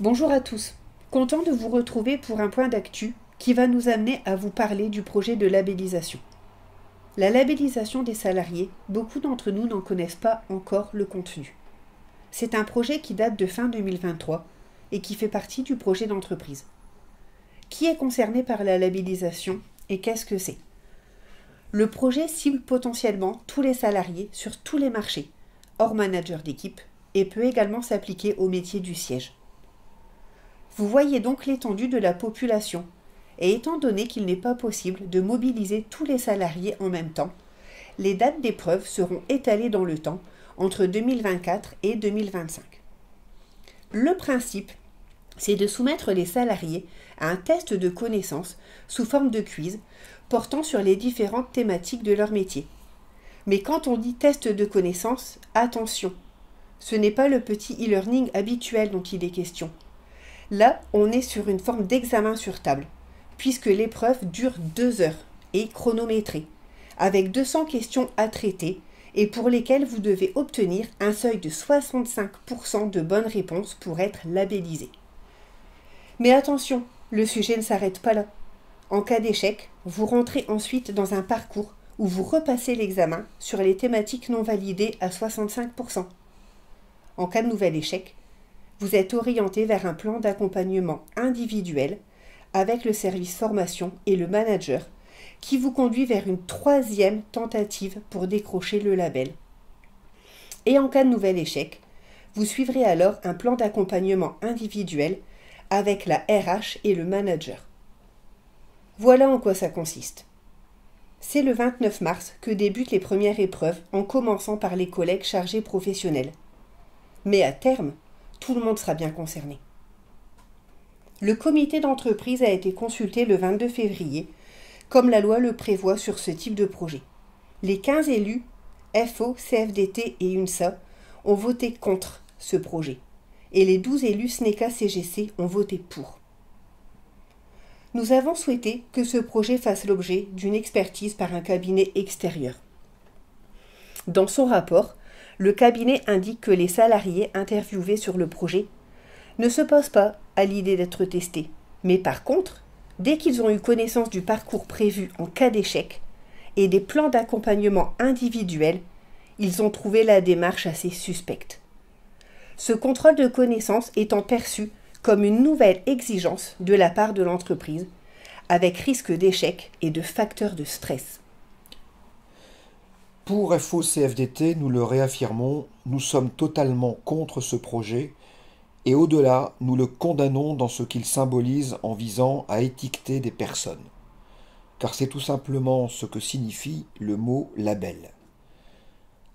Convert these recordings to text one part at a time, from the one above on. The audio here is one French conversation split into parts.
Bonjour à tous, content de vous retrouver pour un point d'actu qui va nous amener à vous parler du projet de labellisation. La labellisation des salariés, beaucoup d'entre nous n'en connaissent pas encore le contenu. C'est un projet qui date de fin 2023 et qui fait partie du projet d'entreprise. Qui est concerné par la labellisation et qu'est-ce que c'est? Le projet cible potentiellement tous les salariés sur tous les marchés, hors manager d'équipe, et peut également s'appliquer au métier du siège. Vous voyez donc l'étendue de la population, et étant donné qu'il n'est pas possible de mobiliser tous les salariés en même temps, les dates d'épreuve seront étalées dans le temps entre 2024 et 2025. Le principe, c'est de soumettre les salariés à un test de connaissances sous forme de quiz portant sur les différentes thématiques de leur métier. Mais quand on dit test de connaissances, attention, ce n'est pas le petit e-learning habituel dont il est question. Là, on est sur une forme d'examen sur table, puisque l'épreuve dure 2 heures et est chronométrée, avec 200 questions à traiter et pour lesquelles vous devez obtenir un seuil de 65% de bonnes réponses pour être labellisé. Mais attention, le sujet ne s'arrête pas là. En cas d'échec, vous rentrez ensuite dans un parcours où vous repassez l'examen sur les thématiques non validées à 65%. En cas de nouvel échec, vous êtes orienté vers un plan d'accompagnement individuel avec le service formation et le manager qui vous conduit vers une 3e tentative pour décrocher le label. Et en cas de nouvel échec, vous suivrez alors un plan d'accompagnement individuel avec la RH et le manager. Voilà en quoi ça consiste. C'est le 29 mars que débutent les premières épreuves en commençant par les collègues chargés professionnels. Mais à terme, tout le monde sera bien concerné. Le comité d'entreprise a été consulté le 22 février, comme la loi le prévoit sur ce type de projet. Les 15 élus, FO, CFDT et UNSA, ont voté contre ce projet, et les 12 élus SNECA-CGC ont voté pour. Nous avons souhaité que ce projet fasse l'objet d'une expertise par un cabinet extérieur. Dans son rapport, le cabinet indique que les salariés interviewés sur le projet ne se posent pas à l'idée d'être testés, mais par contre, dès qu'ils ont eu connaissance du parcours prévu en cas d'échec et des plans d'accompagnement individuels, ils ont trouvé la démarche assez suspecte. Ce contrôle de connaissances étant perçu comme une nouvelle exigence de la part de l'entreprise, avec risque d'échec et de facteurs de stress. Pour FO-CFDT, nous le réaffirmons, nous sommes totalement contre ce projet et au-delà, nous le condamnons dans ce qu'il symbolise en visant à étiqueter des personnes. Car c'est tout simplement ce que signifie le mot label.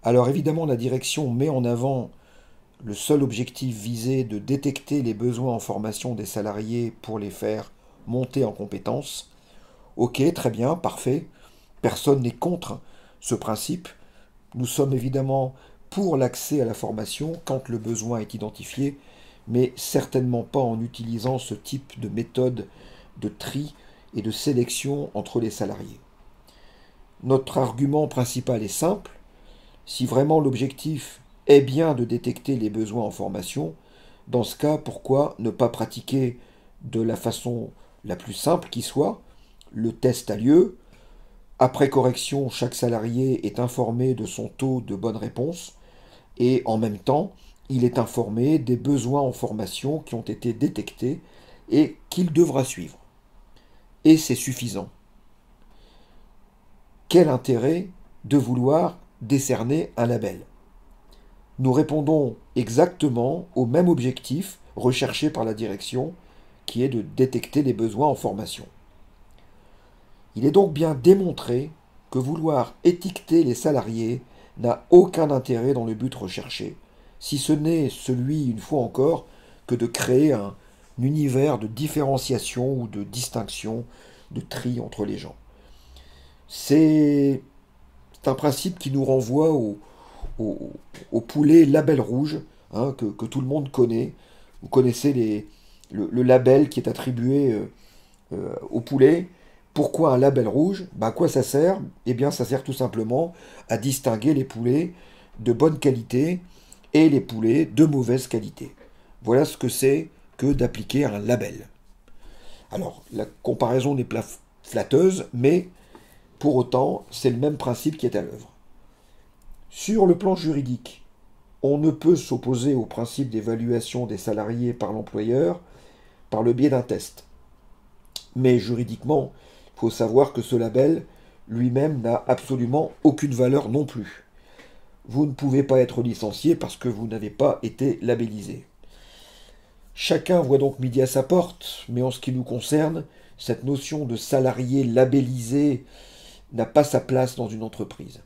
Alors évidemment, la direction met en avant le seul objectif visé de détecter les besoins en formation des salariés pour les faire monter en compétences. Ok, très bien, parfait, personne n'est contre ce principe. Nous sommes évidemment pour l'accès à la formation quand le besoin est identifié, mais certainement pas en utilisant ce type de méthode de tri et de sélection entre les salariés. Notre argument principal est simple. Si vraiment l'objectif est bien de détecter les besoins en formation, dans ce cas, pourquoi ne pas pratiquer de la façon la plus simple qui soit? Le test a lieu. Après correction, chaque salarié est informé de son taux de bonne réponse et en même temps, il est informé des besoins en formation qui ont été détectés et qu'il devra suivre. Et c'est suffisant. Quel intérêt de vouloir décerner un label? Nous répondons exactement au même objectif recherché par la direction, qui est de détecter les besoins en formation. Il est donc bien démontré que vouloir étiqueter les salariés n'a aucun intérêt dans le but recherché, si ce n'est celui, une fois encore, que de créer un univers de différenciation ou de distinction, de tri entre les gens. C'est un principe qui nous renvoie au poulet label rouge, hein, que tout le monde connaît. Vous connaissez le label qui est attribué au poulet. Pourquoi un label rouge? À quoi ça sert? Eh bien, ça sert tout simplement à distinguer les poulets de bonne qualité et les poulets de mauvaise qualité. Voilà ce que c'est que d'appliquer un label. Alors, la comparaison n'est pas flatteuse, mais pour autant, c'est le même principe qui est à l'œuvre. Sur le plan juridique, on ne peut s'opposer au principe d'évaluation des salariés par l'employeur par le biais d'un test. Mais juridiquement, il faut savoir que ce label lui-même n'a absolument aucune valeur non plus. Vous ne pouvez pas être licencié parce que vous n'avez pas été labellisé. Chacun voit donc midi à sa porte, mais en ce qui nous concerne, cette notion de salarié labellisé n'a pas sa place dans une entreprise.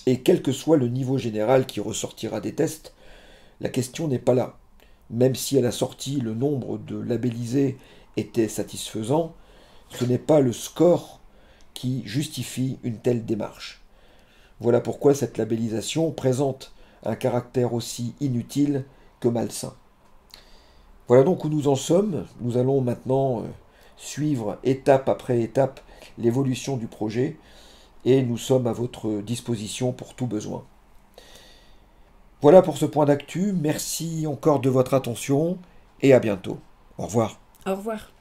Et quel que soit le niveau général qui ressortira des tests, la question n'est pas là. Même si à la sortie le nombre de labellisés était satisfaisant, ce n'est pas le score qui justifie une telle démarche. Voilà pourquoi cette labellisation présente un caractère aussi inutile que malsain. Voilà donc où nous en sommes. Nous allons maintenant suivre étape après étape l'évolution du projet et nous sommes à votre disposition pour tout besoin. Voilà pour ce point d'actu. Merci encore de votre attention et à bientôt. Au revoir. Au revoir.